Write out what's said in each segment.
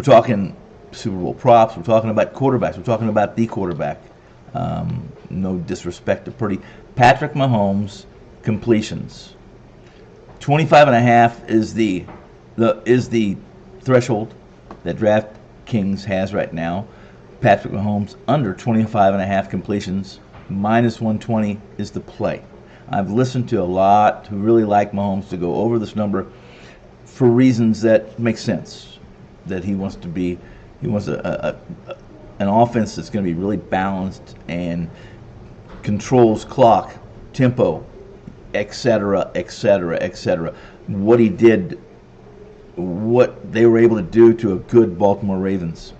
We're talking Super Bowl props. We're talking about quarterbacks. We're talking about the quarterback. No disrespect to Purdy. Patrick Mahomes completions. 25.5 is the threshold that DraftKings has right now. Patrick Mahomes under 25.5 completions, minus 120 is the play. I've listened to a lot who really like Mahomes to go over this number for reasons that make sense. That he wants an offense that's going to be really balanced and controls clock, tempo, etc., etc., etc. What he did, what they were able to do to a good Baltimore Ravens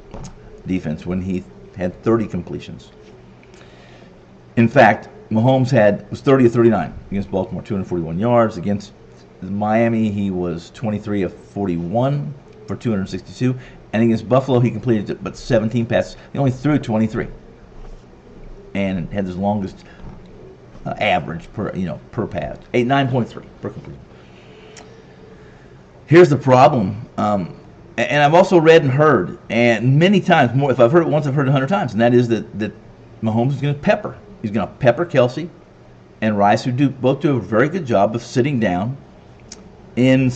defense when he had 30 completions. In fact, Mahomes was 30 of 39 against Baltimore, 241 yards. Against Miami, he was 23 of 41 for 262. And against Buffalo, he completed but 17 passes. He only threw 23, and had his longest average per pass, 9.3 per completion. Here's the problem, and I've also read and heard, and many times more. If I've heard it once, I've heard it 100 times, and that is that Mahomes is going to pepper. He's going to pepper Kelsey and Rice, who both do a very good job of sitting down in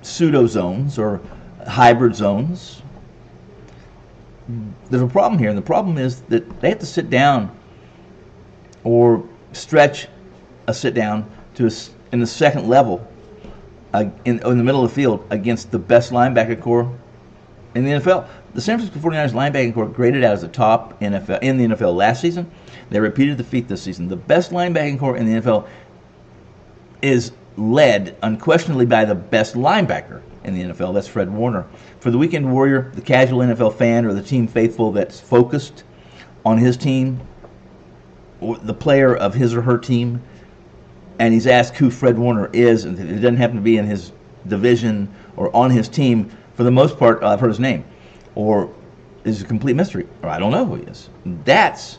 pseudo zones or hybrid zones. There's a problem here, and the problem is that they have to sit down or stretch a sit down in the second level in the middle of the field against the best linebacker core in the NFL. The San Francisco 49ers linebacking core graded out as the top in the NFL last season. They repeated the feat this season. The best linebacking core in the NFL is led unquestionably by the best linebacker in the NFL. That's Fred Warner. For the weekend warrior, the casual NFL fan, or the team faithful that's focused on his team, or the player of his or her team, and he's asked who Fred Warner is, and it doesn't happen to be in his division or on his team, for the most part, I've heard his name, or is a complete mystery, or I don't know who he is. That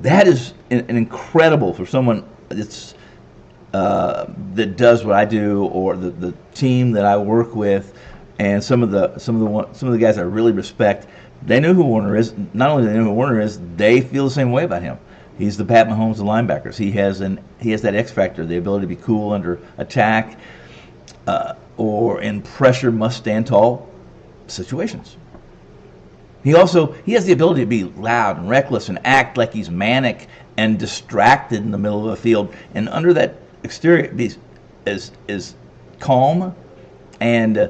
is an incredible for someone that's that does what I do, or the team that I work with, and some of the guys I really respect. They know who Warner is. Not only do they know who Warner is, they feel the same way about him. He's the Pat Mahomes of linebackers. He has that X factor, the ability to be cool under attack, or in pressure, must stand tall situations. He has the ability to be loud and reckless and act like he's manic and distracted in the middle of the field, and under that exterior is calm and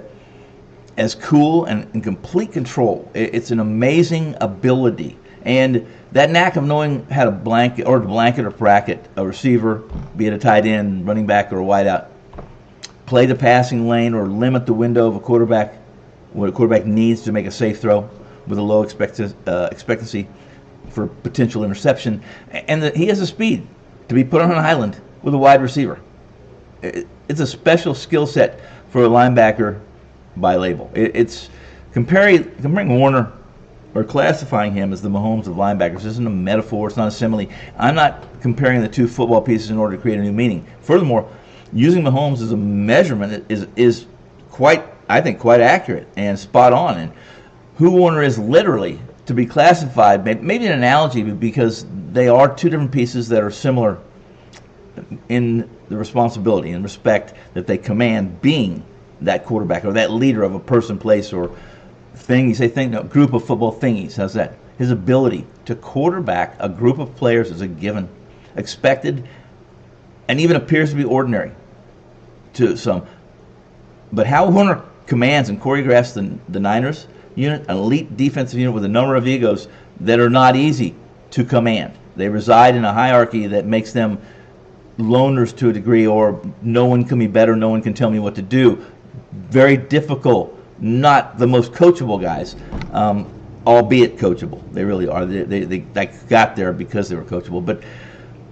as cool and in complete control. It's an amazing ability, and that knack of knowing how to blanket or bracket a receiver, be it a tight end, running back, or a wideout, play the passing lane or limit the window of what a quarterback needs to make a safe throw with a low expectancy for potential interception, and he has the speed to be put on an island with a wide receiver. It's a special skill set for a linebacker by label. It's comparing Warner or classifying him as the Mahomes of linebackers isn't a metaphor. It's not a simile. I'm not comparing the two football pieces in order to create a new meaning. Furthermore, using Mahomes as a measurement is quite accurate and spot on. And who Warner is literally to be classified, maybe an analogy, because they are two different pieces that are similar in the responsibility and respect that they command, being that quarterback or that leader of a person, place, or thing. You say thing, no, group of football thingies. How's that? His ability to quarterback a group of players is a given, expected, and even appears to be ordinary to some. But how Warner commands and choreographs the Niners unit, an elite defensive unit with a number of egos that are not easy to command. They reside in a hierarchy that makes them loners to a degree, or no one can be better, no one can tell me what to do. Very difficult, not the most coachable guys, albeit coachable. They really are. They got there because they were coachable. But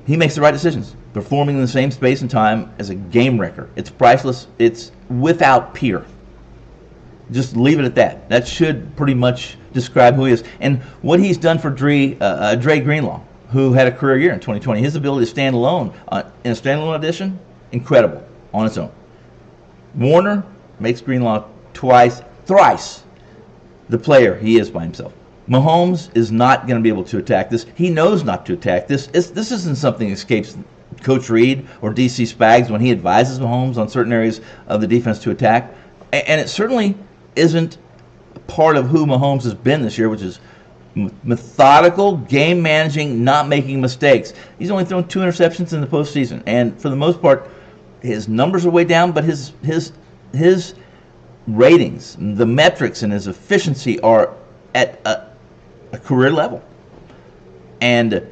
he makes the right decisions, performing in the same space and time as a game wrecker. It's priceless. It's without peer. Just leave it at that. That should pretty much describe who he is. And what he's done for Dre Greenlaw, who had a career year in 2020. His ability to stand alone in a standalone edition, incredible on its own. Warner makes Greenlaw twice thrice the player he is by himself. Mahomes is not going to be able to attack this. He knows not to attack this. This isn't something that escapes Coach Reed or DC Spags when he advises Mahomes on certain areas of the defense to attack. And it certainly isn't part of who Mahomes has been this year, which is methodical, game managing, not making mistakes. He's only thrown 2 interceptions in the postseason, and for the most part, his numbers are way down, but his ratings, the metrics, and his efficiency are at a career level. And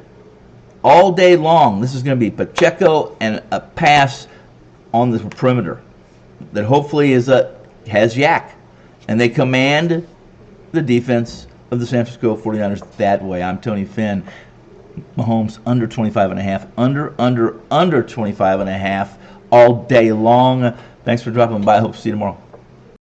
all day long, this is going to be Pacheco and a pass on the perimeter that hopefully has Yak, and they command the defense of the San Francisco 49ers that way. I'm Tony Finn. Mahomes under 25.5, under 25.5 all day long. Thanks for dropping by. Hope to see you tomorrow.